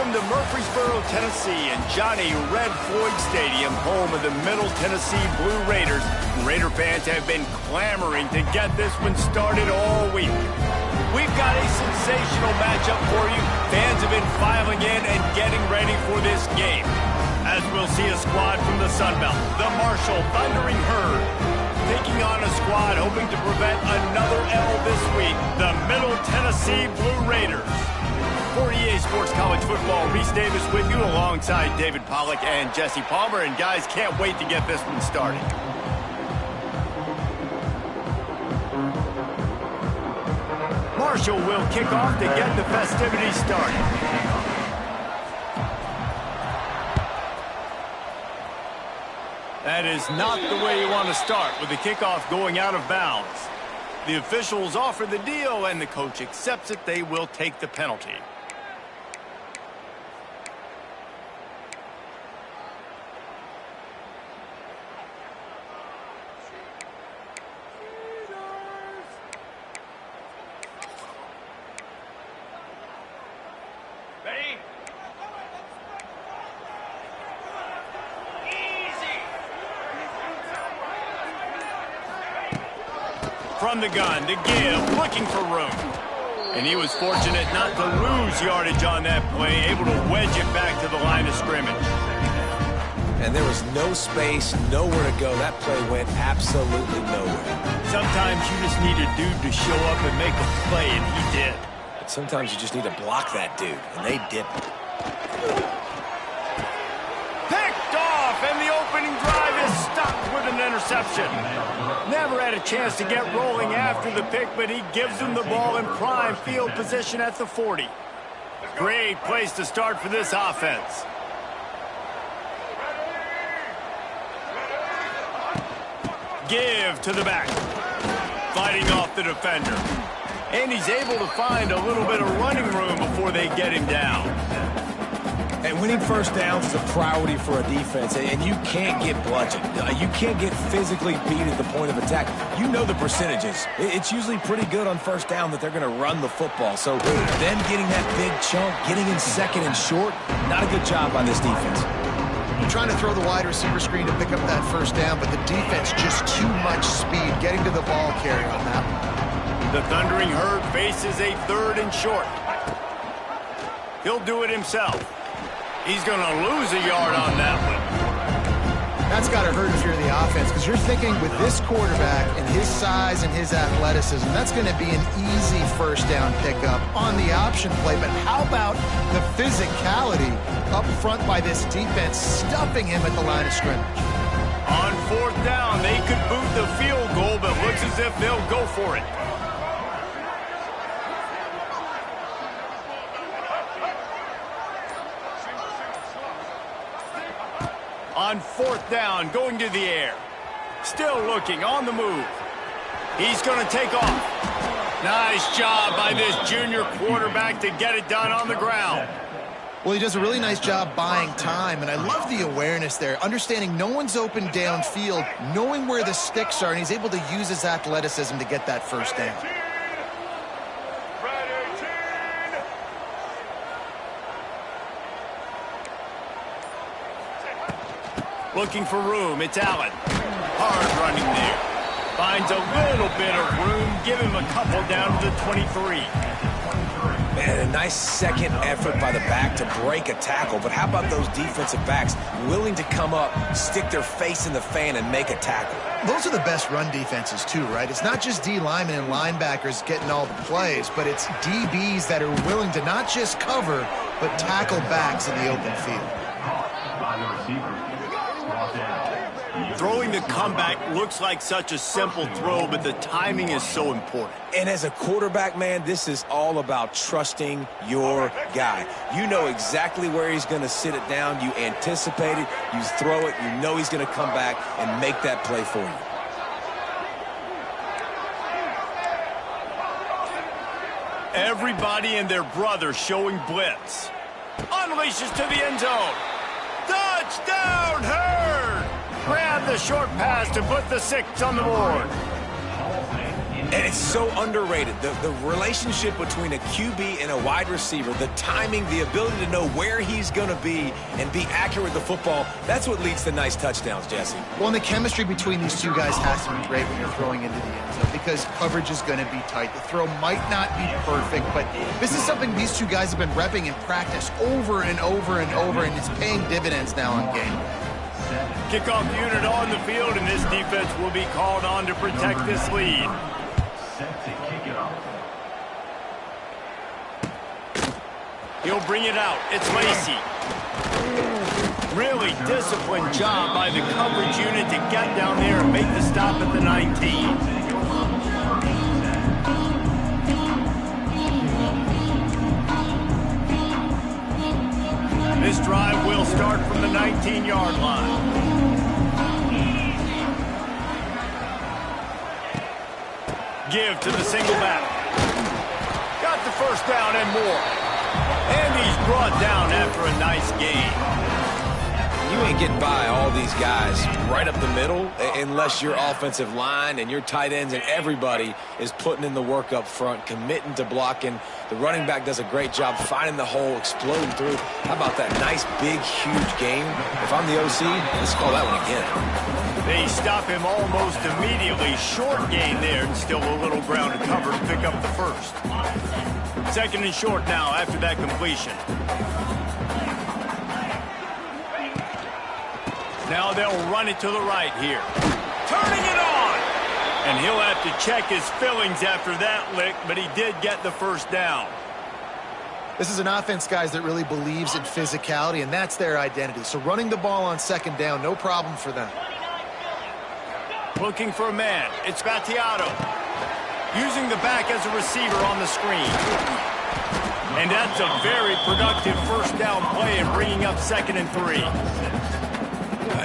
From the Murfreesboro, Tennessee and Johnny Red Floyd Stadium, home of the Middle Tennessee Blue Raiders, Raider fans have been clamoring to get this one started all week. We've got a sensational matchup for you. Fans have been filing in and getting ready for this game. As we'll see a squad from the Sun Belt, the Marshall Thundering Herd, taking on a squad hoping to prevent another L this week, the Middle Tennessee Blue Raiders. For EA Sports College Football, Reese Davis with you alongside David Pollack and Jesse Palmer. And guys, can't wait to get this one started. Marshall will kick off to get the festivities started. That is not the way you want to start, with the kickoff going out of bounds. The officials offer the deal, and the coach accepts it. They will take the penalty. From the gun to give, looking for room. And he was fortunate not to lose yardage on that play, able to wedge it back to the line of scrimmage. And there was no space, nowhere to go. That play went absolutely nowhere. Sometimes you just need a dude to show up and make a play, and he did. But sometimes you just need to block that dude, and they didn't. Picked off, and the opening drive is stopped with an interception. Never had a chance to get rolling after the pick, but he gives them the ball in prime field position at the 40. Great place to start for this offense. Give to the back. Fighting off the defender. And he's able to find a little bit of running room before they get him down. And winning first downs is a priority for a defense, and you can't get bludgeoned. You can't get physically beat at the point of attack. You know the percentages. It's usually pretty good on first down that they're going to run the football. So them getting that big chunk, getting in second and short, not a good job by this defense. You're trying to throw the wide receiver screen to pick up that first down, but the defense just too much speed getting to the ball carrier on that one. The Thundering Herd faces a 3rd and short. He'll do it himself. He's going to lose a yard on that one. That's got to hurt if you're the offense, because you're thinking with this quarterback and his size and his athleticism, that's going to be an easy first down pickup on the option play. But how about the physicality up front by this defense, stuffing him at the line of scrimmage? On 4th down, they could boot the field goal, but looks as if they'll go for it. On 4th down, going to the air. Still looking, on the move. He's going to take off. Nice job by this junior quarterback to get it done on the ground. Well, he does a really nice job buying time, and I love the awareness there, understanding no one's open downfield, knowing where the sticks are, and he's able to use his athleticism to get that first down. Looking for room, it's Allen. Hard running there. Finds a little bit of room, give him a couple down to the 23. Man, a nice second effort by the back to break a tackle, but how about those defensive backs willing to come up, stick their face in the fan, and make a tackle? Those are the best run defenses too, right? It's not just D linemen and linebackers getting all the plays, but it's DBs that are willing to not just cover, but tackle backs in the open field. Throwing the comeback looks like such a simple throw, but the timing is so important. And as a quarterback, man, this is all about trusting your guy. You know exactly where he's going to sit it down. You anticipate it. You throw it. You know he's going to come back and make that play for you. Everybody and their brother showing blitz. Unleashes to the end zone. Touchdown, Herd! Grab the short pass to put the 6 on the board. And it's so underrated. The relationship between a QB and a wide receiver, the timing, the ability to know where he's going to be and be accurate with the football, that's what leads to nice touchdowns, Jesse. Well, and the chemistry between these two guys has to be great when you're throwing into the end zone because coverage is going to be tight. The throw might not be perfect, but this is something these two guys have been repping in practice over and over and over, and it's paying dividends now in game. Kickoff unit on the field, and this defense will be called on to protect this lead. He'll bring it out. It's Lacey. Really disciplined job by the coverage unit to get down there and make the stop at the 19. This drive will start from the 19-yard line. Give to the single back. Got the first down and more. And he's brought down after a nice gain. You ain't getting by all these guys right up the middle unless your offensive line and your tight ends and everybody is putting in the work up front, committing to blocking. The running back does a great job finding the hole, exploding through. How about that nice, big, huge game? If I'm the OC, let's call that one again. They stop him almost immediately. Short gain there, and still a little ground to cover to pick up the first. Second and short now after that completion. Now they'll run it to the right here. Turning it on! And he'll have to check his fillings after that lick, but he did get the first down. This is an offense, guys, that really believes in physicality, and that's their identity. So running the ball on second down, no problem for them. Looking for a man. It's Battiato. Using the back as a receiver on the screen. And that's a very productive first down play and bringing up 2nd and 3.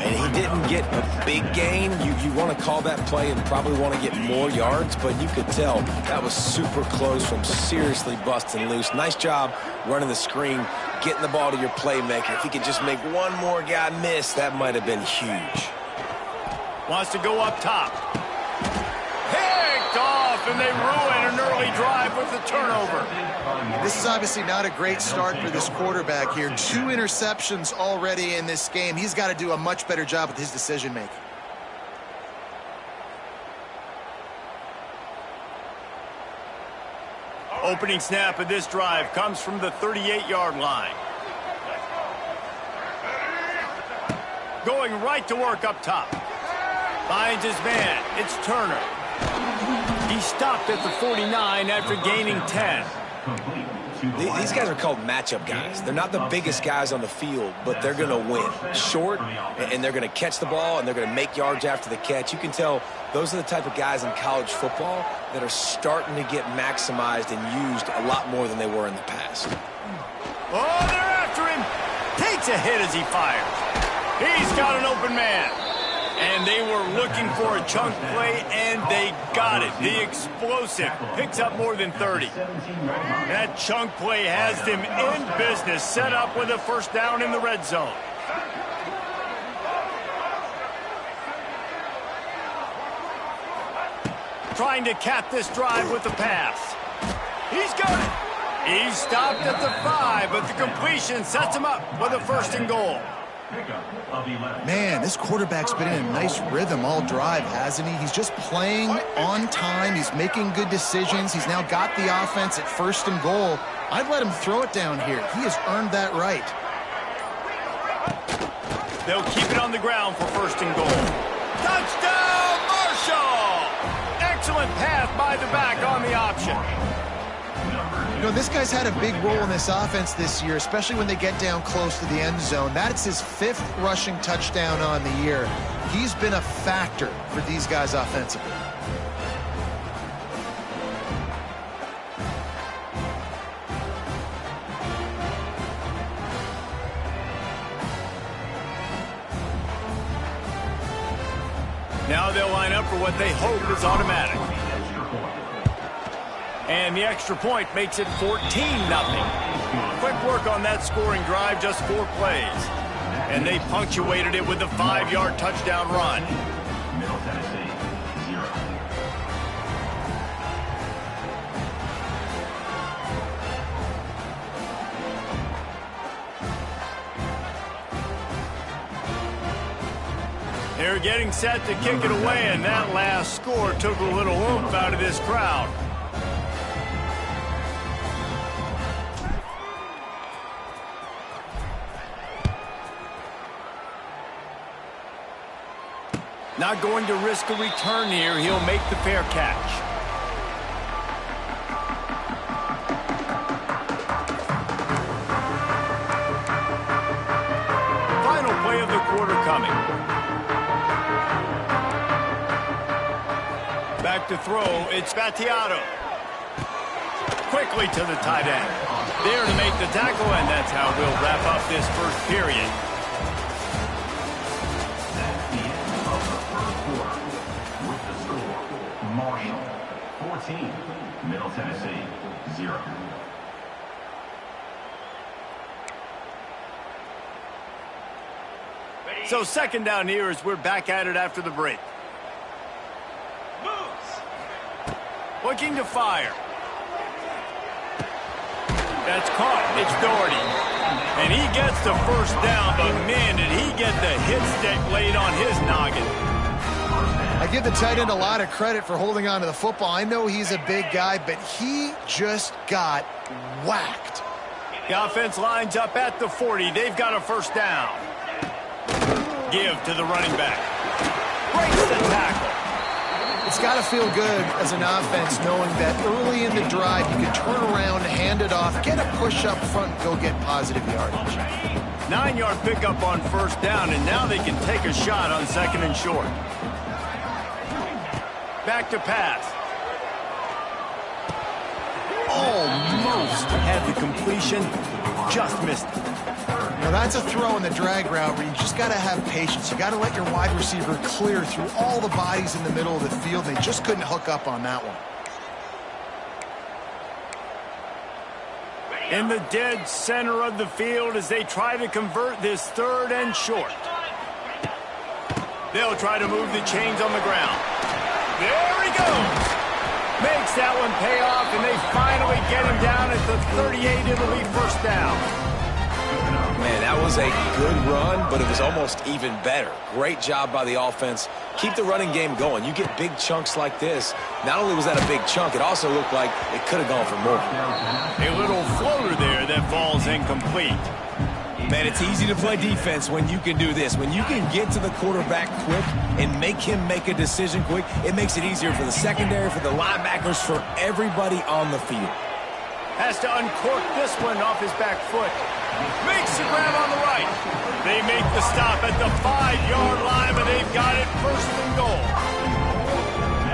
And he didn't get a big gain. You want to call that play and probably want to get more yards, but you could tell that was super close from seriously busting loose. Nice job running the screen, getting the ball to your playmaker. If he could just make one more guy miss, that might have been huge. Wants to go up top. Picked off, and they ruin an early drive with the turnover. This is obviously not a great start for this quarterback here. 2 interceptions already in this game. He's got to do a much better job with his decision-making. Opening snap of this drive comes from the 38-yard line. Going right to work up top. Finds his man. It's Turner. He stopped at the 49 after gaining 10. These guys are called matchup guys. They're not the biggest guys on the field, but they're going to win. Short, and they're going to catch the ball, and they're going to make yards after the catch. You can tell those are the type of guys in college football that are starting to get maximized and used a lot more than they were in the past. Oh, they're after him. Takes a hit as he fires. He's got an open man. And they were looking for a chunk play, and they got it. The explosive picks up more than 30. That chunk play has them in business, set up with a first down in the red zone. Trying to cap this drive with the pass. He's got it. He's stopped at the 5, but the completion sets him up with a 1st and goal. Man, this quarterback's been in a nice rhythm all drive, hasn't he? He's just playing on time. He's making good decisions. He's now got the offense at 1st and goal. I'd let him throw it down here. He has earned that right. They'll keep it on the ground for 1st and goal. Touchdown, Marshall! Excellent pass by the back on the option. You know, this guy's had a big role in this offense this year, especially when they get down close to the end zone. That's his 5th rushing touchdown on the year. He's been a factor for these guys offensively. Now they'll line up for what they hope is automatic. And the extra point makes it 14-0. Quick work on that scoring drive, just 4 plays. And they punctuated it with a 5-yard touchdown run. They're getting set to kick it away, and that last score took a little oomph out of this crowd. Not going to risk a return here. He'll make the fair catch. Final play of the quarter coming. Back to throw, it's Battiato. Quickly to the tight end. There to make the tackle, and that's how we'll wrap up this first period. That's the end of the first quarter. With the score, Marshall 14, Middle Tennessee 0. So second down here as we're back at it after the break. Looking to fire. That's caught. It's Doherty. And he gets the first down, but man, did he get the hit stick laid on his noggin. I give the tight end a lot of credit for holding on to the football. I know he's a big guy, but he just got whacked. The offense lines up at the 40. They've got a first down. Give to the running back. Breaks the tackle. It's got to feel good as an offense knowing that early in the drive you can turn around, hand it off, get a push up front, and go get positive yardage. 9-yard pickup on first down, and now they can take a shot on second and short. Back to pass. Almost had the completion, just missed it. Now that's a throw in the drag route where you just got to have patience. You got to let your wide receiver clear through all the bodies in the middle of the field. They just couldn't hook up on that one. In the dead center of the field as they try to convert this third and short. They'll try to move the chains on the ground. There he goes. Makes that one pay off, and they finally get him down at the 38. It'll be first down. Man, that was a good run, but it was almost even better. Great job by the offense. Keep the running game going. You get big chunks like this. Not only was that a big chunk, it also looked like it could have gone for more. A little floater there that falls incomplete. Man, it's easy to play defense when you can do this. When you can get to the quarterback quick and make him make a decision quick, it makes it easier for the secondary, for the linebackers, for everybody on the field. Has to uncork this one off his back foot. Makes the grab on the right. They make the stop at the 5-yard line, but they've got it first and goal.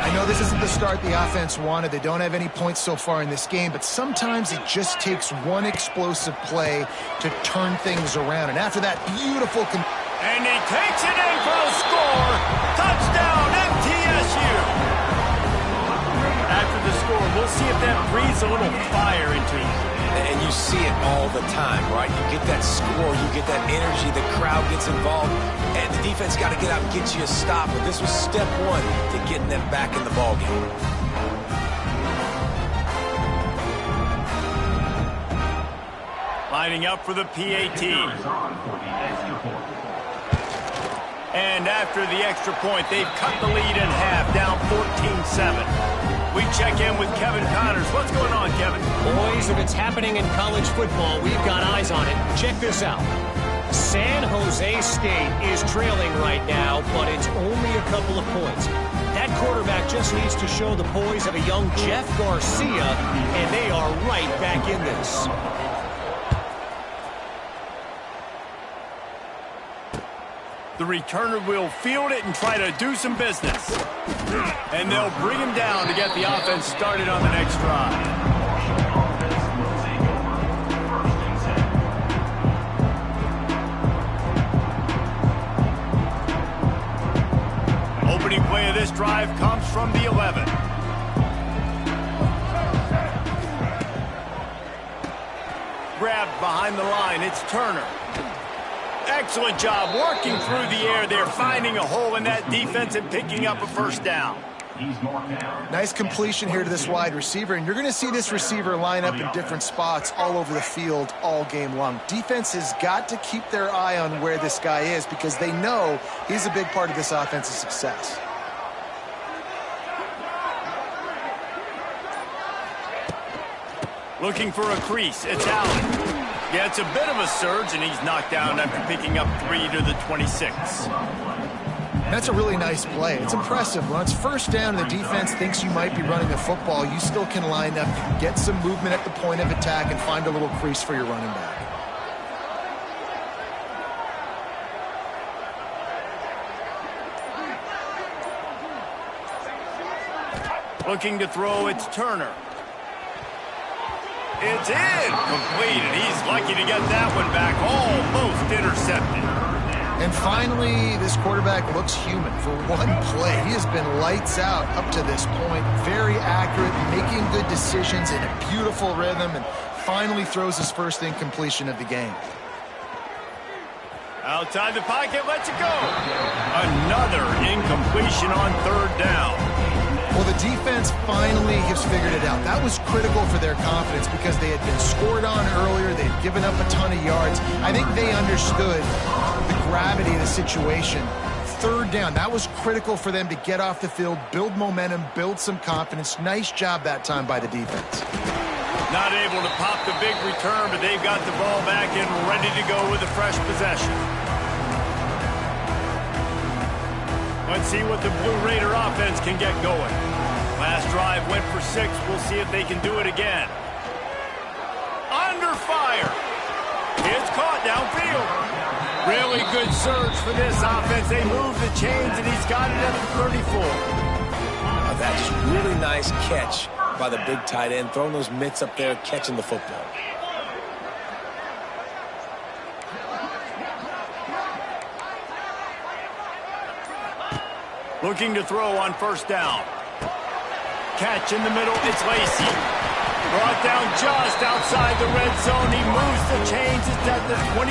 I know this isn't the start the offense wanted. They don't have any points so far in this game, but sometimes it just takes one explosive play to turn things around. And after that beautiful... And he takes it in for a score. Touchdown, MTSU. After the score, we'll see if that breathes a little fire into him. And you see it all the time, right? You get that score, you get that energy, the crowd gets involved, and the defense got to get out and get you a stop. But this was step one to getting them back in the ballgame. Lining up for the PAT. And after the extra point, they've cut the lead in half, down 14-7. We check in with Kevin Connors. What's going on, Kevin? Boys, if it's happening in college football, we've got eyes on it. Check this out. San Jose State is trailing right now, but it's only a couple of points. That quarterback just needs to show the poise of a young Jeff Garcia, and they are right back in this. The returner will field it and try to do some business. And they'll bring him down to get the offense started on the next drive. Opening play of this drive comes from the 11. Grabbed behind the line, it's Turner. Excellent job working through the air there, finding a hole in that defense and picking up a first down. He's marked down. Nice completion here to this wide receiver, and you're going to see this receiver line up in different spots all over the field all game long. Defense has got to keep their eye on where this guy is because they know he's a big part of this offensive success. Looking for a crease. It's Allen. Yeah, it's a bit of a surge, and he's knocked down after picking up 3 to the 26. That's a really nice play. It's impressive. When it's first down and the defense thinks you might be running the football, you still can line up, get some movement at the point of attack, and find a little crease for your running back. Looking to throw, it's Turner. It's in. Complete, and he's lucky to get that one back. Almost intercepted. And finally, this quarterback looks human for one play. He has been lights out up to this point. Very accurate, making good decisions in a beautiful rhythm, and finally throws his first incompletion of the game. Outside the pocket, lets it go. Another incompletion on 3rd down. Well, the defense finally has figured it out. That was critical for their confidence because they had been scored on earlier. They had given up a ton of yards. I think they understood the gravity of the situation. 3rd down, that was critical for them to get off the field, build momentum, build some confidence. Nice job that time by the defense. Not able to pop the big return, but they've got the ball back and ready to go with a fresh possession. Let's see what the Blue Raider offense can get going. Last drive went for 6. We'll see if they can do it again. Under fire. It's caught downfield. Really good surge for this offense. They move the chains, and he's got it at the 34. That's really nice catch by the big tight end, throwing those mitts up there, catching the football. Looking to throw on 1st down. Catch in the middle, it's Lacy. Brought down just outside the red zone. He moves the chains, it's at the 22.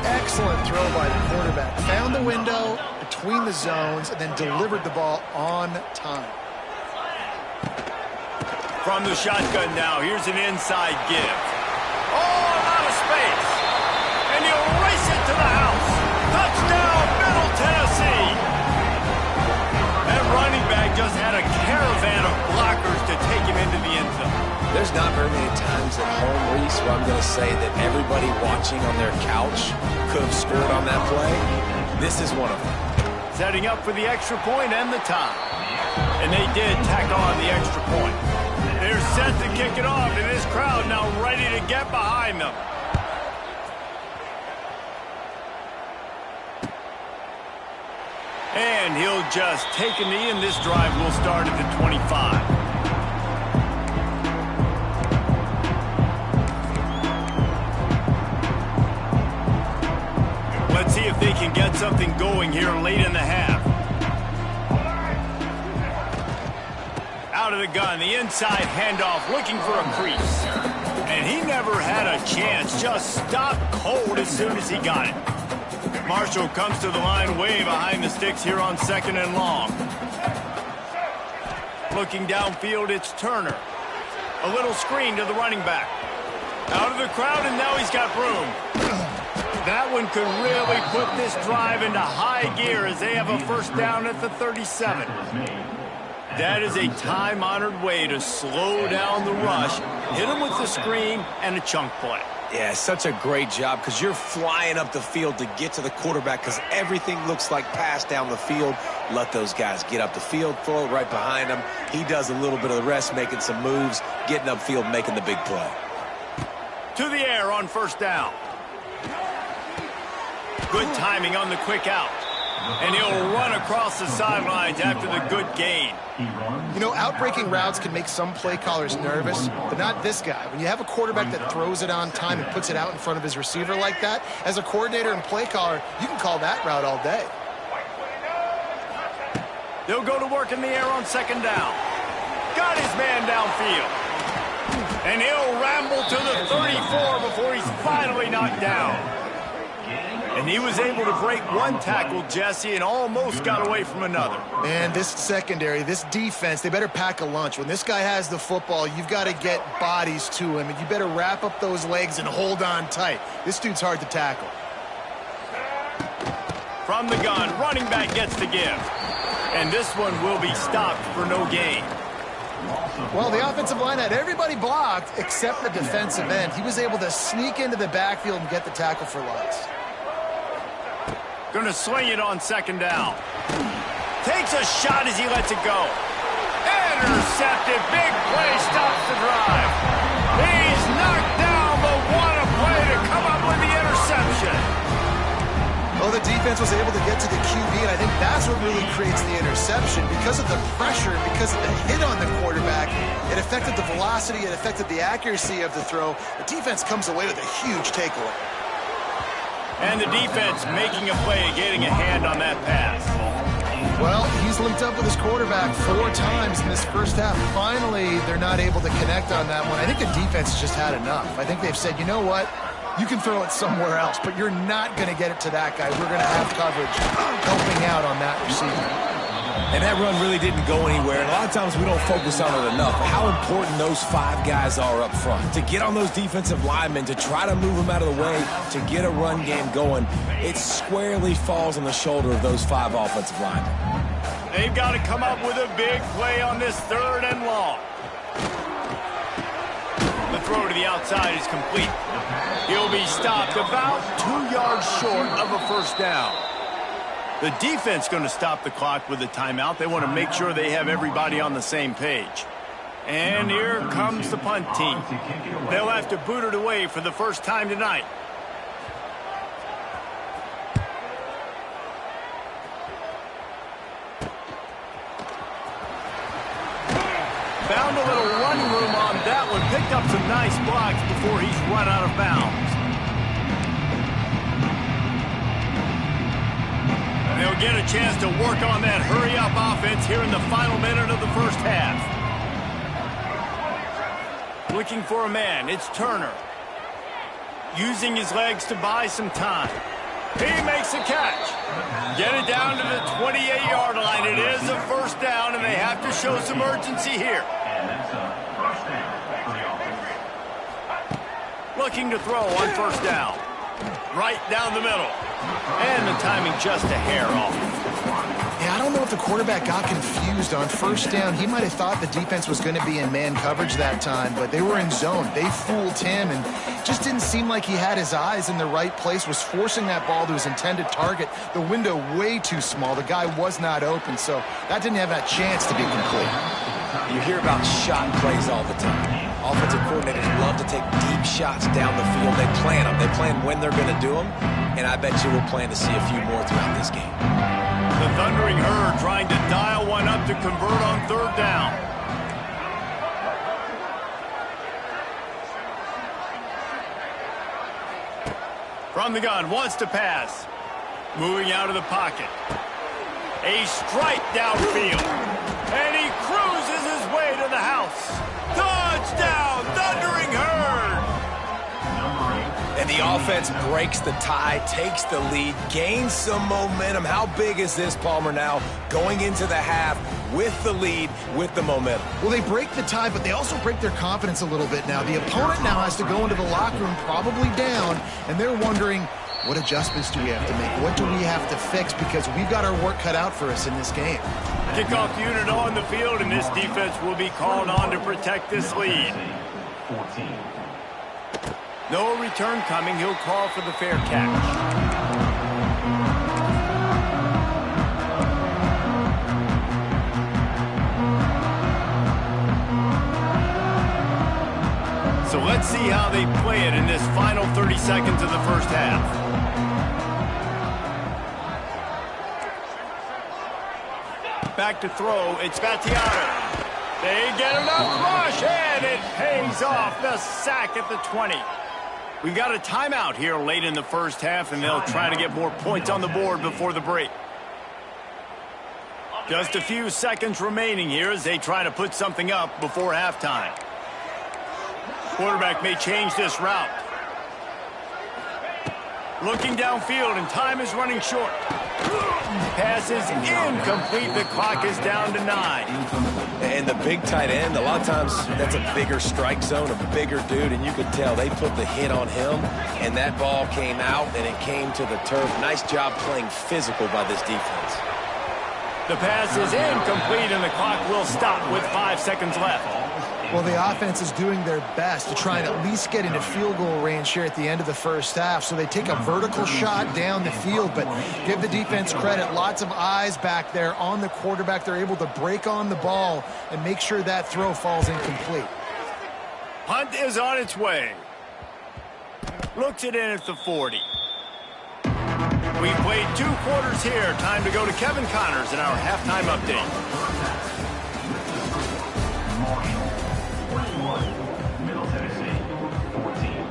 Excellent throw by the quarterback. Found the window between the zones and then delivered the ball on time. From the shotgun now, here's an inside give. Oh, out of space. And he'll race it to the house. Touchdown, Middle Tennessee. That running back just had a caravan of blockers to take him into the end zone. There's not very many times at home, Reese, where I'm going to say that everybody watching on their couch could have scored on that play. This is one of them. Setting up for the extra point and the tie. And they did tack on the extra point. They're set to kick it off, and this crowd now ready to get behind them. And he'll just take a knee, and this drive will start at the 25. Let's see if they can get something going here late in the half. Out of the gun, the inside handoff, looking for a crease. And he never had a chance, just stopped cold as soon as he got it. Marshall comes to the line way behind the sticks here on 2nd and long. Looking downfield, it's Turner. A little screen to the running back. Out of the crowd, and now he's got room. That one could really put this drive into high gear as they have a 1st down at the 37. That is a time-honored way to slow down the rush, hit him with the screen, and a chunk play. Yeah, such a great job because you're flying up the field to get to the quarterback because everything looks like pass down the field. Let those guys get up the field, throw it right behind him. He does a little bit of the rest, making some moves, getting upfield, making the big play. To the air on 1st down. Good timing on the quick out. And he'll run across the sidelines after the good gain. You know, outbreaking routes can make some play callers nervous, but not this guy. When you have a quarterback that throws it on time and puts it out in front of his receiver like that, as a coordinator and play caller, you can call that route all day. They'll go to work in the air on 2nd down. Got his man downfield. And he'll ramble to the 34 before he's finally knocked down. And he was able to break one tackle, Jesse, and almost got away from another. And this secondary, this defense, they better pack a lunch. When this guy has the football, you've got to get bodies to him, and you better wrap up those legs and hold on tight. This dude's hard to tackle. From the gun, running back gets the give. And this one will be stopped for no gain. Well, the offensive line had everybody blocked except the defensive end. He was able to sneak into the backfield and get the tackle for loss. Going to swing it on second down. Takes a shot as he lets it go. Intercepted. Big play stops the drive. He's knocked down, but what a play to come up with the interception. Well, the defense was able to get to the QB, and I think that's what really creates the interception. Because of the pressure, because of the hit on the quarterback, it affected the velocity, it affected the accuracy of the throw. The defense comes away with a huge takeaway. And the defense making a play, getting a hand on that pass. Well, he's linked up with his quarterback 4 times in this first half. Finally, they're not able to connect on that one. I think the defense has just had enough. I think they've said, you know what? You can throw it somewhere else, but you're not going to get it to that guy. We're going to have coverage helping out on that receiver. And that run really didn't go anywhere. And a lot of times we don't focus on it enough. How important those 5 guys are up front. To get on those defensive linemen, to try to move them out of the way, to get a run game going, it squarely falls on the shoulder of those 5 offensive linemen. They've got to come up with a big play on this 3rd and long. The throw to the outside is complete. He'll be stopped about 2 yards short of a first down. The defense going to stop the clock with a timeout. They want to make sure they have everybody on the same page. And here comes the punt team. They'll have to boot it away for the first time tonight. Found a little run room on that one. Picked up some nice blocks before he's run out of bounds. They'll get a chance to work on that hurry-up offense here in the final minute of the first half. Looking for a man. It's Turner. Using his legs to buy some time. He makes a catch. Get it down to the 28-yard line. It is a first down, and they have to show some urgency here. Looking to throw on first down. Right down the middle. And the timing just a hair off. Yeah, I don't know if the quarterback got confused on first down. He might have thought the defense was going to be in man coverage that time, but they were in zone. They fooled him, and just didn't seem like he had his eyes in the right place, was forcing that ball to his intended target. The window way too small. The guy was not open, so that didn't have that chance to be complete. You hear about shot plays all the time. Offensive coordinators love to take deep shots down the field. They plan them. They plan when they're going to do them, and I bet you we'll plan to see a few more throughout this game. The Thundering Herd trying to dial one up to convert on 3rd down. From the gun, wants to pass. Moving out of the pocket. A strike downfield. And he cruises his way to the house. Touchdown, Thundering Herd! And the offense breaks the tie, takes the lead, gains some momentum. How big is this, Palmer, now going into the half with the lead, with the momentum? Well, they break the tie, but they also break their confidence a little bit now. The opponent now has to go into the locker room probably down, and they're wondering, what adjustments do we have to make? What do we have to fix? Because we've got our work cut out for us in this game. Kickoff unit on the field, and this defense will be called on to protect this lead. 14. No return coming. He'll call for the fair catch. So let's see how they play it in this final 30 seconds of the first half. Back to throw. It's Battiato. They get enough rush, and it pays off. The sack at the 20. We got a timeout here late in the first half, and they'll try to get more points on the board before the break. Just a few seconds remaining here as they try to put something up before halftime. Quarterback may change this route. Looking downfield, and time is running short. Pass is incomplete. The clock is down to 9. And the big tight end, a lot of times that's a bigger strike zone, a bigger dude, and you could tell they put the hit on him, and that ball came out, and it came to the turf. Nice job playing physical by this defense. The pass is incomplete, and the clock will stop with 5 seconds left. Well, the offense is doing their best to try and at least get into field goal range here at the end of the first half. So they take a vertical shot down the field, but give the defense credit. Lots of eyes back there on the quarterback. They're able to break on the ball and make sure that throw falls incomplete. Punt is on its way. Looks it in at the 40. We've played 2 quarters here. Time to go to Kevin Connors in our halftime update. Middle Tennessee, 14.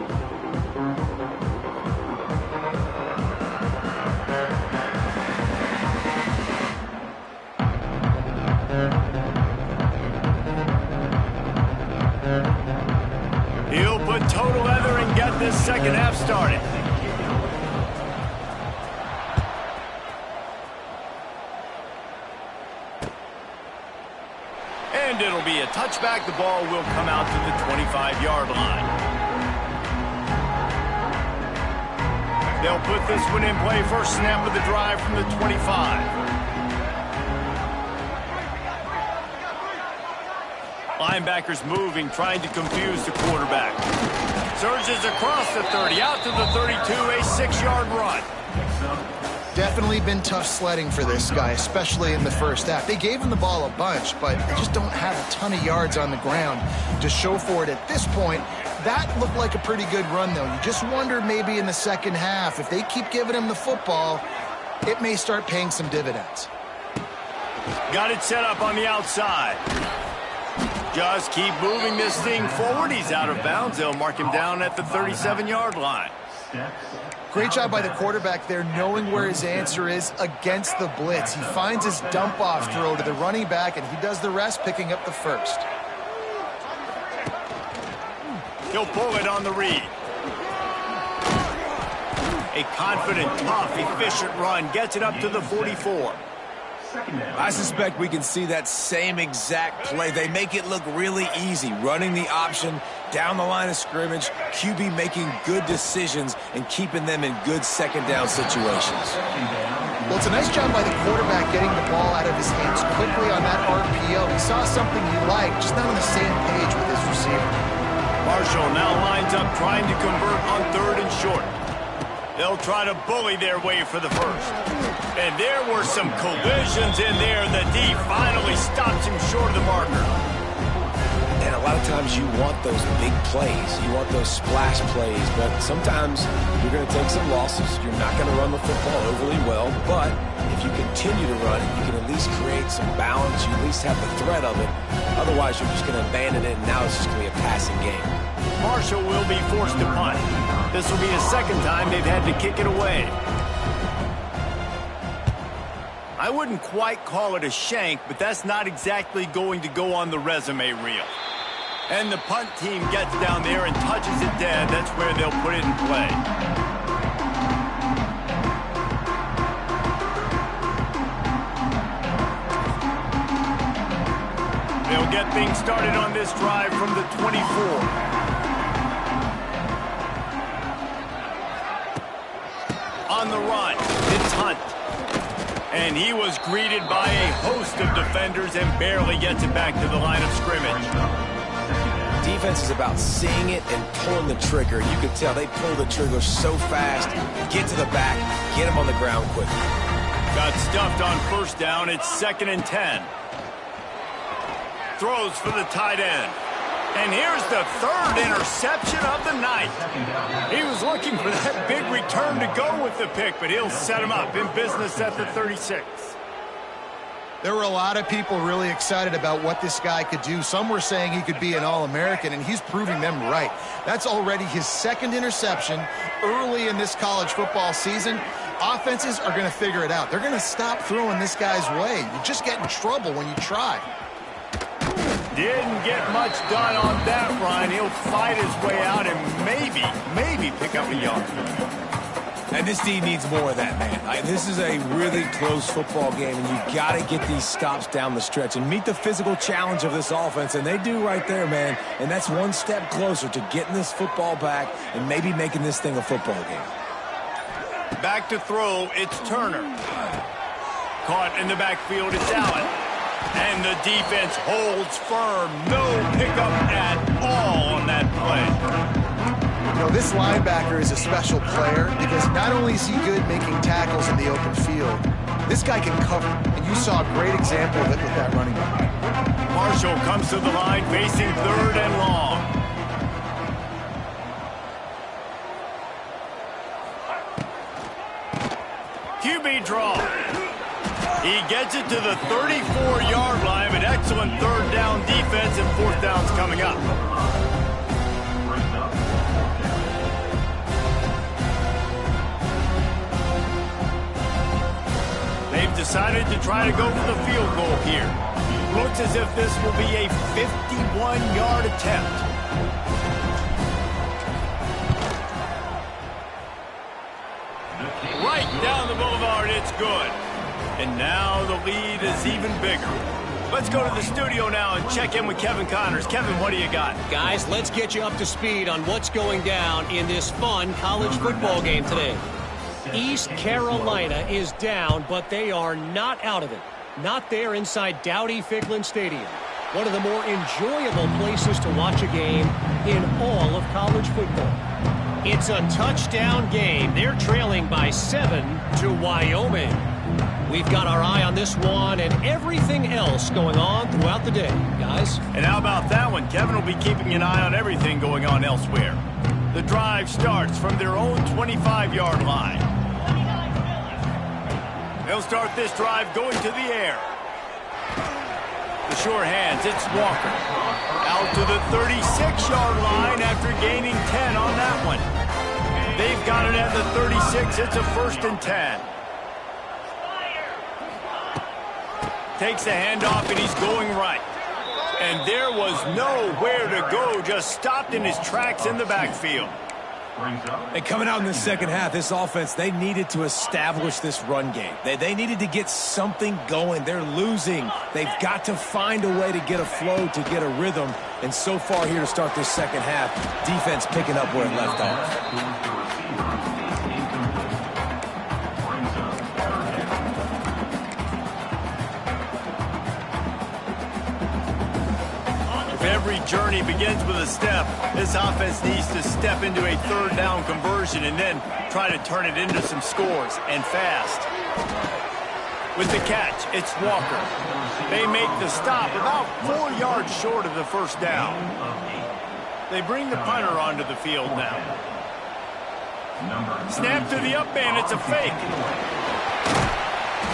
He'll put total leather and get this second half started. And it'll be a touchback. The ball will come out to the 25-yard line. They'll put this one in play. First snap of the drive from the 25. Linebackers moving, trying to confuse the quarterback. Surges across the 30, out to the 32, a 6-yard run. Definitely been tough sledding for this guy, especially in the first half. They gave him the ball a bunch, but they just don't have a ton of yards on the ground to show for it at this point. That looked like a pretty good run, though. You just wonder maybe in the second half, if they keep giving him the football, it may start paying some dividends. Got it set up on the outside. Just keep moving this thing forward. He's out of bounds. They'll mark him down at the 37-yard line. Great job by the quarterback there, knowing where his answer is against the blitz. He finds his dump-off throw to the running back, and he does the rest, picking up the first. He'll pull it on the read. A confident, tough, efficient run gets it up to the 44. I suspect we can see that same exact play. They make it look really easy, running the option down the line of scrimmage, QB making good decisions and keeping them in good second down situations. Well, it's a nice job by the quarterback getting the ball out of his hands quickly on that RPO. He saw something he liked, just not on the same page with his receiver. Marshall now lines up trying to convert on 3rd and short. They'll try to bully their way for the first. And there were some collisions in there. The D finally stops him short of the marker. And a lot of times you want those big plays. You want those splash plays. But sometimes you're going to take some losses. You're not going to run the football overly well. But if you continue to run it, you can at least create some balance. You at least have the threat of it. Otherwise, you're just going to abandon it, and now it's just going to be a passing game. Marshall will be forced to punt. This will be the second time they've had to kick it away. I wouldn't quite call it a shank, but that's not exactly going to go on the resume reel. And the punt team gets down there and touches it dead. That's where they'll put it in play. They'll get things started on this drive from the 24. On the run, it's Hunt. And he was greeted by a host of defenders and barely gets it back to the line of scrimmage. Defense is about seeing it and pulling the trigger. You could tell they pull the trigger so fast, get to the back, get him on the ground quickly. Got stuffed on first down. It's 2nd and 10. Throws for the tight end. And here's the 3rd interception of the night. He was looking for that big return to go with the pick, but he'll set him up in business at the 36. There were a lot of people really excited about what this guy could do. Some were saying he could be an All-American, and he's proving them right. That's already his 2nd interception early in this college football season. Offenses are going to figure it out. They're going to stop throwing this guy's way. You just get in trouble when you try. Didn't get much done on that run. He'll fight his way out and maybe pick up a yard. And this D needs more of that, man. This is a really close football game, and you got to get these stops down the stretch and meet the physical challenge of this offense, and they do right there, man. And that's one step closer to getting this football back and maybe making this thing a football game. Back to throw, it's Turner. Caught in the backfield, it's Allen. And the defense holds firm. No pickup at all on that play. You know, this linebacker is a special player because not only is he good making tackles in the open field, this guy can cover. And you saw a great example of it with that running back. Marshall comes to the line facing 3rd and long. QB draw. He gets it to the 34-yard line, but excellent 3rd down defense, and 4th down's coming up. They've decided to try to go for the field goal here. Looks as if this will be a 51-yard attempt. Right down the boulevard, it's good. And now the lead is even bigger. Let's go to the studio now and check in with Kevin Connors. Kevin, what do you got? Guys, let's get you up to speed on what's going down in this fun college football game today. East Carolina is down, but they are not out of it. Not there inside Dowdy-Ficklin Stadium. One of the more enjoyable places to watch a game in all of college football. It's a touchdown game. They're trailing by 7 to Wyoming. We've got our eye on this one and everything else going on throughout the day, guys. And how about that one? Kevin will be keeping an eye on everything going on elsewhere. The drive starts from their own 25-yard line. They'll start this drive going to the air. The sure hands, it's Walker. Out to the 36-yard line after gaining 10 on that one. They've got it at the 36. It's a 1st and 10. Takes the handoff, and he's going right. And there was nowhere to go, just stopped in his tracks in the backfield. And coming out in the second half, this offense, they needed to establish this run game. They needed to get something going. They're losing. They've got to find a way to get a flow, to get a rhythm. And so far here to start this second half, defense picking up where it left off. Every journey begins with a step. This offense needs to step into a 3rd down conversion and then try to turn it into some scores, and fast. With the catch, it's Walker. They make the stop about 4 yards short of the 1st down. They bring the punter onto the field now. Snap to the up man, it's a fake.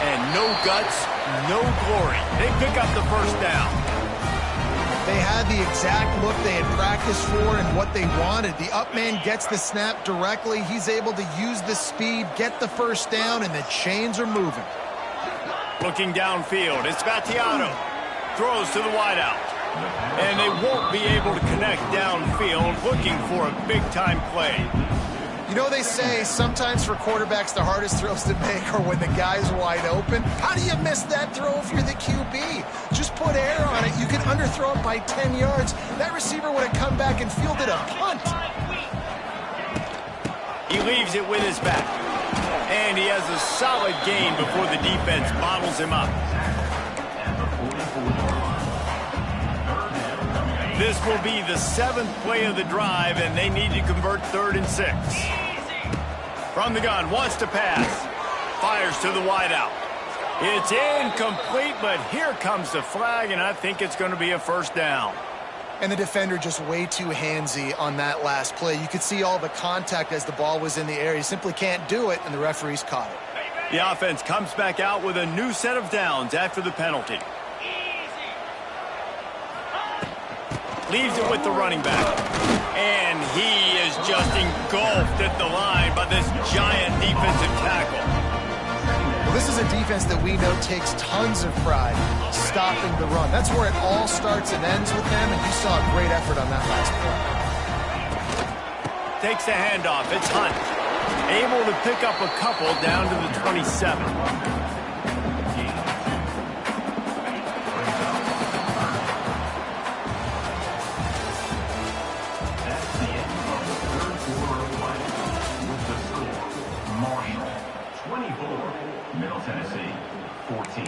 And no guts, no glory. They pick up the 1st down. They had the exact look they had practiced for and what they wanted. The up man gets the snap directly. He's able to use the speed, get the 1st down, and the chains are moving. Looking downfield, it's Vattiato. Throws to the wideout. And they won't be able to connect downfield, looking for a big-time play. You know, they say sometimes for quarterbacks the hardest throws to make are when the guy's wide open. How do you miss that throw if you're the QB? Just put air on it. You can underthrow it by 10 yards. That receiver would have come back and fielded a punt. He leaves it with his back. And he has a solid gain before the defense bottles him up. This will be the 7th play of the drive, and they need to convert 3rd and 6. From the gun, wants to pass. Fires to the wideout. It's incomplete, but here comes the flag, and I think it's going to be a 1st down. And the defender just way too handsy on that last play. You could see all the contact as the ball was in the air. He simply can't do it, and the referee's caught it. The offense comes back out with a new set of downs after the penalty. Leaves it with the running back. And he is just engulfed at the line by this giant defensive tackle. Well, this is a defense that we know takes tons of pride stopping the run. That's where it all starts and ends with them, and you saw a great effort on that last play. Takes the handoff. It's Hunt. Able to pick up a couple down to the 27. Middle Tennessee, 14.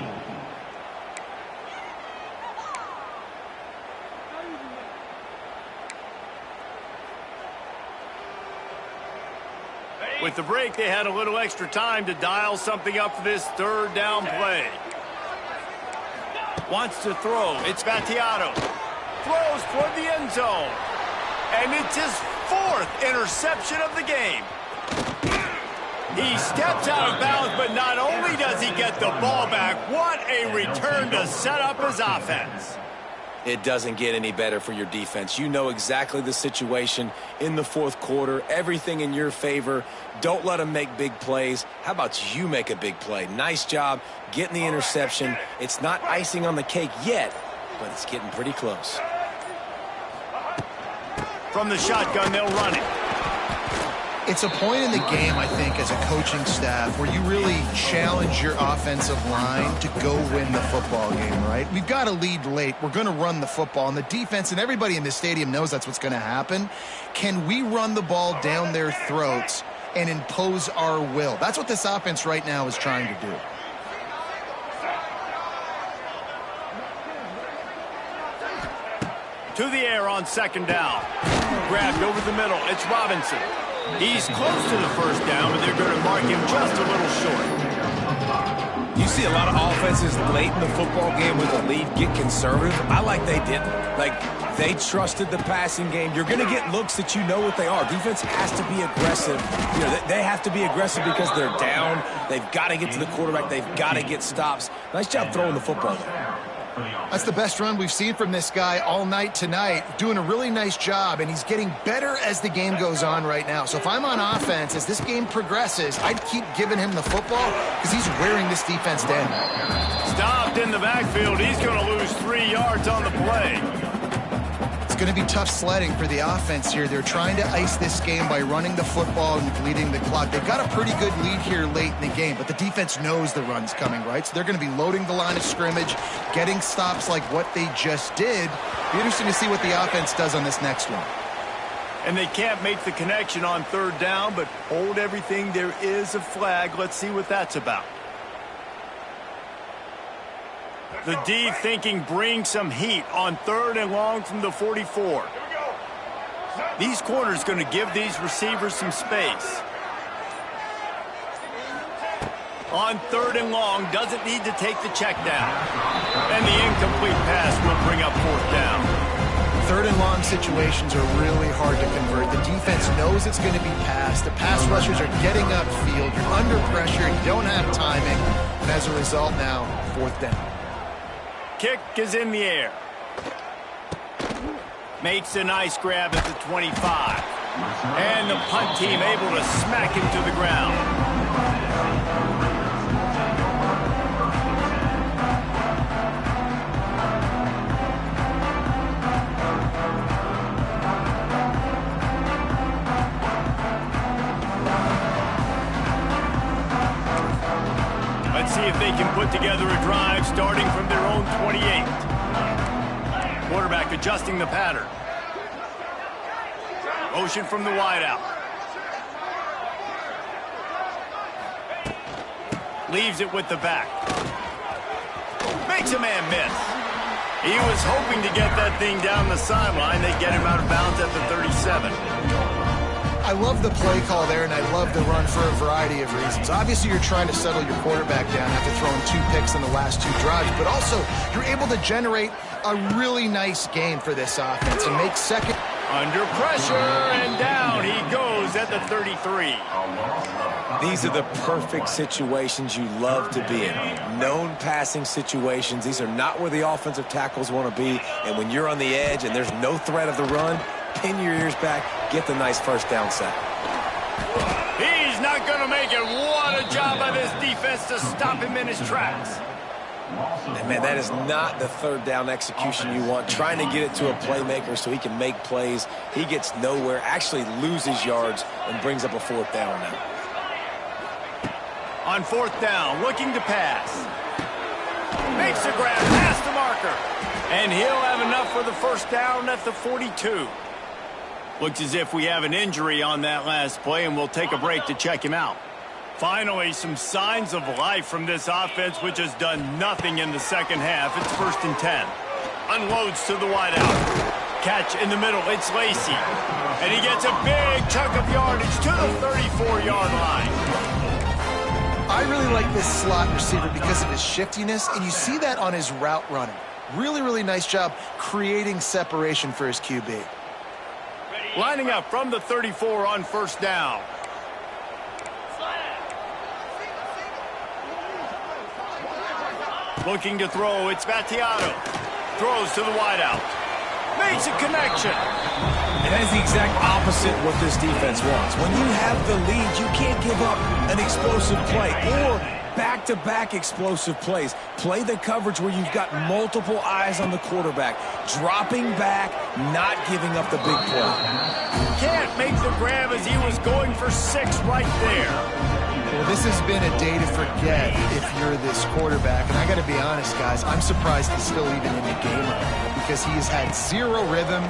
With the break, they had a little extra time to dial something up for this third down play. Wants to throw. It's Battiato. Throws toward the end zone. And it's his 4th interception of the game. He steps out of bounds, but not only does he get the ball back, what a return to set up his offense. It doesn't get any better for your defense. You know exactly the situation in the 4th quarter, everything in your favor. Don't let them make big plays. How about you make a big play? Nice job getting the interception. It's not icing on the cake yet, but it's getting pretty close. From the shotgun, they'll run it. It's a point in the game, I think, as a coaching staff where you really challenge your offensive line to go win the football game, right? We've got a lead late. We're going to run the football. And the defense and everybody in this stadium knows that's what's going to happen. Can we run the ball down their throats and impose our will? That's what this offense right now is trying to do. To the air on 2nd down. Grabbed over the middle. It's Robinson. He's close to the first down, but they're going to mark him just a little short. You see a lot of offenses late in the football game with a lead get conservative. I like they didn't. Like, they trusted the passing game. You're going to get looks that you know what they are. Defense has to be aggressive. You know, they have to be aggressive because they're down. They've got to get to the quarterback. They've got to get stops. Nice job throwing the football there. That's the best run we've seen from this guy all night tonight. Doing a really nice job, and he's getting better as the game goes on right now. So if I'm on offense, as this game progresses, I'd keep giving him the football because he's wearing this defense down. Stopped in the backfield. He's going to lose 3 yards on the play. It's going to be tough sledding for the offense here. They're trying to ice this game by running the football and bleeding the clock. They've got a pretty good lead here late in the game, but the defense knows the run's coming, right? So they're going to be loading the line of scrimmage, getting stops like what they just did. Be interesting to see what the offense does on this next one. And they can't make the connection on 3rd down, but hold everything. There is a flag. Let's see what that's about. The D thinking bring some heat on 3rd and long from the 44. These corners going to give these receivers some space. On 3rd and long, doesn't need to take the check down. And the incomplete pass will bring up 4th down. 3rd and long situations are really hard to convert. The defense knows it's going to be passed. The pass rushers are getting upfield. You're under pressure. You don't have timing. And as a result now, 4th down. Kick is in the air. Makes a nice grab at the 25. And the punt team able to smack him to the ground. Let's see if they can put together a drive starting from their own 28. Quarterback adjusting the pattern. Motion from the wideout. Leaves it with the back. Makes a man miss. He was hoping to get that thing down the sideline. They get him out of bounds at the 37. I love the play call there, and I love the run for a variety of reasons. Obviously, you're trying to settle your quarterback down after throwing 2 picks in the last 2 drives, but also you're able to generate a really nice game for this offense and make second. Under pressure, and down he goes at the 33. These are the perfect situations you love to be in. Known passing situations. These are not where the offensive tackles want to be, and when you're on the edge and there's no threat of the run, pin your ears back, get the nice first down sack. He's not going to make it. What a job by this defense to stop him in his tracks. And man, that is not the 3rd down execution you want. Trying to get it to a playmaker so he can make plays. He gets nowhere, actually loses yards, and brings up a 4th down now. On fourth down, looking to pass. Makes the grab, past the marker. And he'll have enough for the first down at the 42. Looks as if we have an injury on that last play, and we'll take a break to check him out. Finally, some signs of life from this offense, which has done nothing in the second half. It's 1st and 10. Unloads to the wideout. Catch in the middle, it's Lacey. And he gets a big chunk of yardage to the 34-yard line. I really like this slot receiver because of his shiftiness, and you see that on his route running. Really, really nice job creating separation for his QB. Lining up from the 34 on first down. Looking to throw, it's Battiato. Throws to the wideout. Makes a connection. And that is the exact opposite what this defense wants. When you have the lead, you can't give up an explosive play or back-to-back explosive plays. Play the coverage where you've got multiple eyes on the quarterback. Dropping back, not giving up the big play. Can't make the grab as he was going for 6 right there. Well, this has been a day to forget if you're this quarterback. And I got to be honest, guys, I'm surprised he's still even in the game because he has had zero rhythm.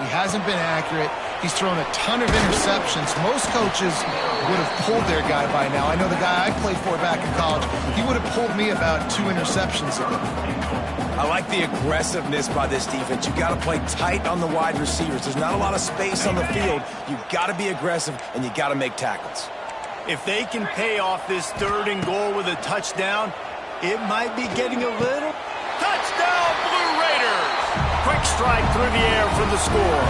He hasn't been accurate. He's thrown a ton of interceptions. Most coaches would have pulled their guy by now. I know the guy I played for back in college, he would have pulled me about 2 interceptions ago. I like the aggressiveness by this defense. You got to play tight on the wide receivers. There's not a lot of space on the field. You got to be aggressive, and you got to make tackles. If they can pay off this 3rd and goal with a touchdown, it might be getting a little. Touchdown, Blue Raiders! Quick strike through the air for the score.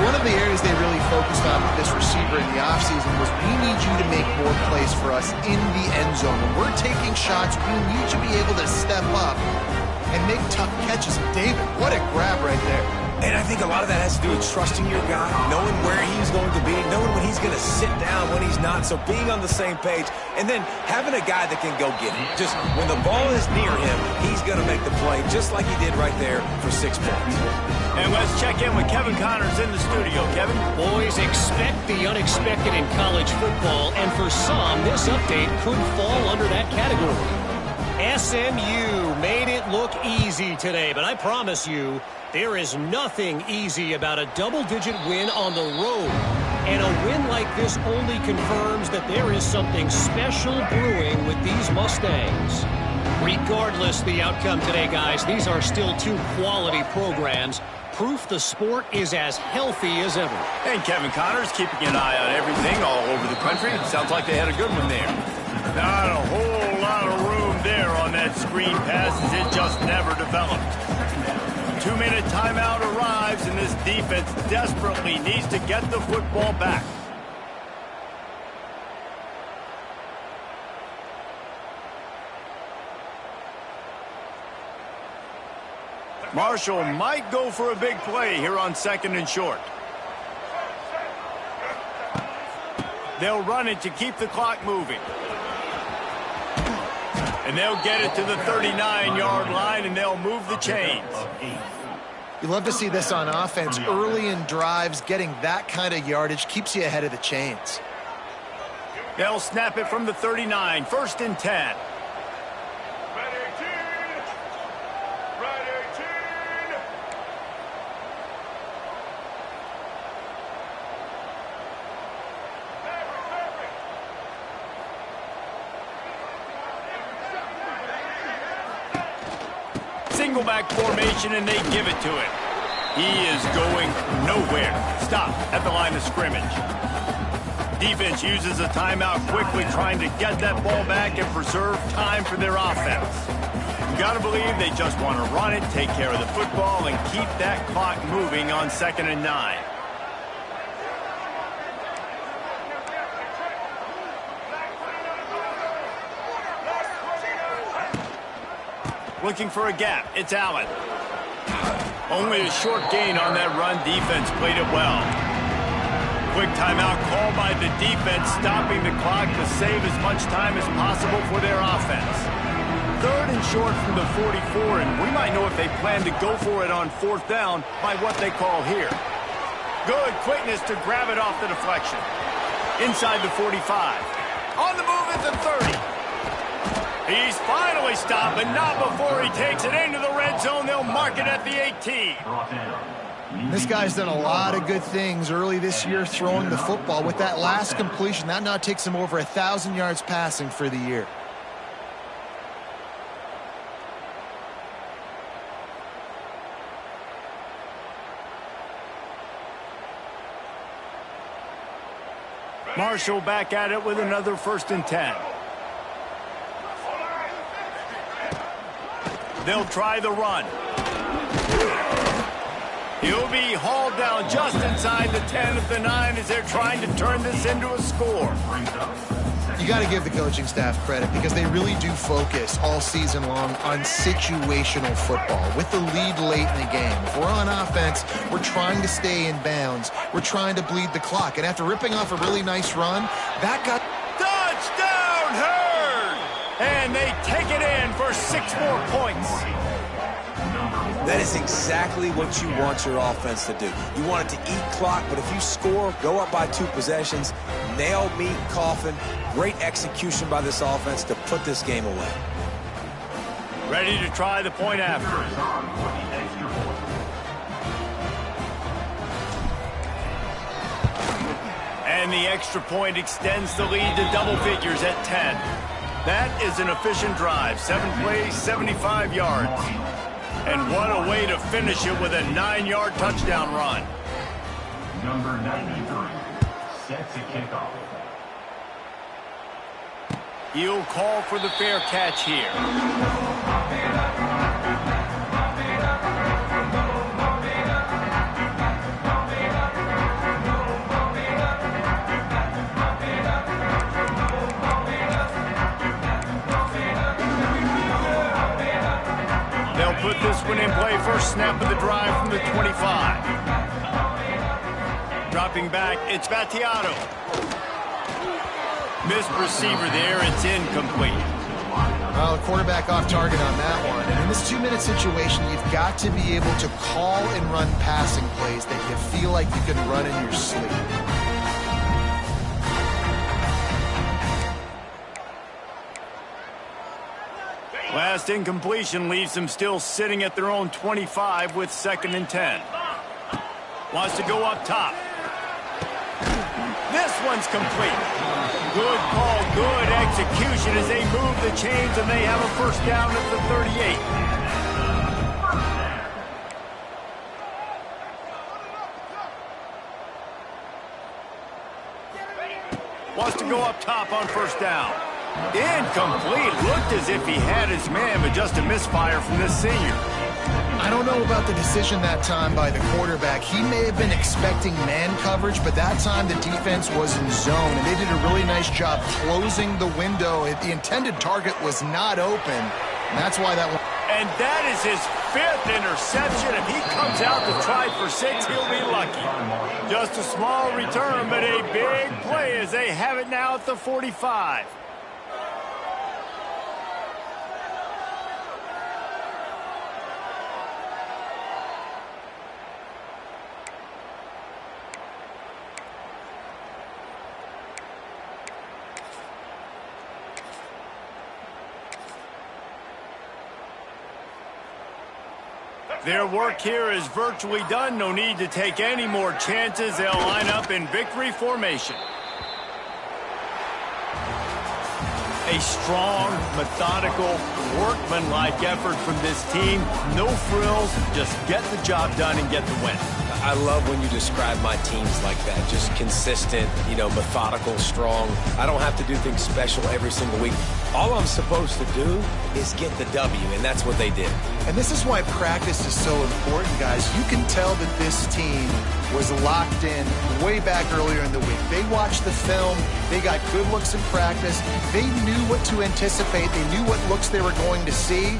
One of the areas they really focused on with this receiver in the offseason was we need you to make more plays for us in the end zone. When we're taking shots, we need you to be able to step up and make tough catches. David, what a grab right there. And I think a lot of that has to do with trusting your guy, knowing where he's going to be, knowing when he's going to sit down, when he's not. So being on the same page, and then having a guy that can go get it. Just when the ball is near him, he's going to make the play, just like he did right there for 6 points. And let's check in with Kevin Connors in the studio. Kevin? Boys, expect the unexpected in college football, and for some, this update could fall under that category. SMU made it look easy today, but I promise you, there is nothing easy about a double-digit win on the road. And a win like this only confirms that there is something special brewing with these Mustangs. Regardless the outcome today, guys, these are still 2 quality programs. Proof the sport is as healthy as ever. And Kevin Connors keeping an eye on everything all over the country. Sounds like they had a good one there. Not a whole lot of room there on that screen pass as it just never developed. 2-minute timeout arrives, and this defense desperately needs to get the football back. Marshall might go for a big play here on 2nd and short. They'll run it to keep the clock moving. And they'll get it to the 39-yard line, and they'll move the chains. You love to see this on offense. Early in drives, getting that kind of yardage keeps you ahead of the chains. They'll snap it from the 39, 1st and 10. Single back formation, and they give it to him. He is going nowhere. Stop at the line of scrimmage. Defense uses a timeout quickly, trying to get that ball back and preserve time for their offense. You got to believe they just want to run it, take care of the football, and keep that clock moving on 2nd and 9. Looking for a gap. It's Allen. Only a short gain on that run. Defense played it well. Quick timeout call by the defense, stopping the clock to save as much time as possible for their offense. 3rd and short from the 44, and we might know if they plan to go for it on 4th down by what they call here. Good quickness to grab it off the deflection. Inside the 45. On the move He's finally stopped, but not before he takes it into the red zone. They'll mark it at the 18. This guy's done a lot of good things early this year throwing the football. With that last completion, that now takes him over 1,000 yards passing for the year. Marshall back at it with another 1st and 10. They'll try the run. He'll be hauled down just inside the 10 of the 9 as they're trying to turn this into a score. You got to give the coaching staff credit because they really do focus all season long on situational football with the lead late in the game. If we're on offense, we're trying to stay in bounds. We're trying to bleed the clock. And after ripping off a really nice run, that got... Touchdown, Herd! And they take it in for 6 more points. That is exactly what you want your offense to do. You want it to eat clock, but if you score, go up by 2 possessions, nail meat coffin. Great execution by this offense to put this game away. Ready to try the point after. And the extra point extends the lead to double figures at 10. That is an efficient drive. 7 plays, 75 yards. And what a way to finish it with a 9-yard touchdown run. Number 93 sets a kickoff. He'll call for the fair catch here. They'll put this one in play. First snap of the drive from the 25. Dropping back, it's Battiato. Missed receiver there, it's incomplete. Well, the quarterback off target on that one. And in this 2-minute situation, you've got to be able to call and run passing plays that you feel like you can run in your sleep. Last incompletion leaves them still sitting at their own 25 with 2nd and 10. Wants to go up top. This one's complete. Good call, good execution as they move the chains and they have a 1st down at the 38. Wants to go up top on 1st down. Incomplete. Looked as if he had his man, but just a misfire from this senior. I don't know about the decision that time by the quarterback. He may have been expecting man coverage, but that time the defense was in zone, and they did a really nice job closing the window. The intended target was not open, and that's why that one... And that is his 5th interception. If he comes out to try for 6, he'll be lucky. Just a small return, but a big play as they have it now at the 45. Their work here is virtually done. No need to take any more chances. They'll line up in victory formation. A strong, methodical, workmanlike effort from this team. No frills, just get the job done and get the win. I love when you describe my teams like that. Just consistent, methodical, strong. I don't have to do things special every single week. All I'm supposed to do is get the W, and that's what they did. And this is why practice is so important, guys. You can tell that this team was locked in way back earlier in the week. They watched the film. They got good looks in practice. They knew what to anticipate. They knew what looks they were going to see.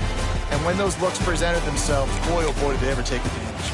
And when those looks presented themselves, boy, oh boy, did they ever take advantage.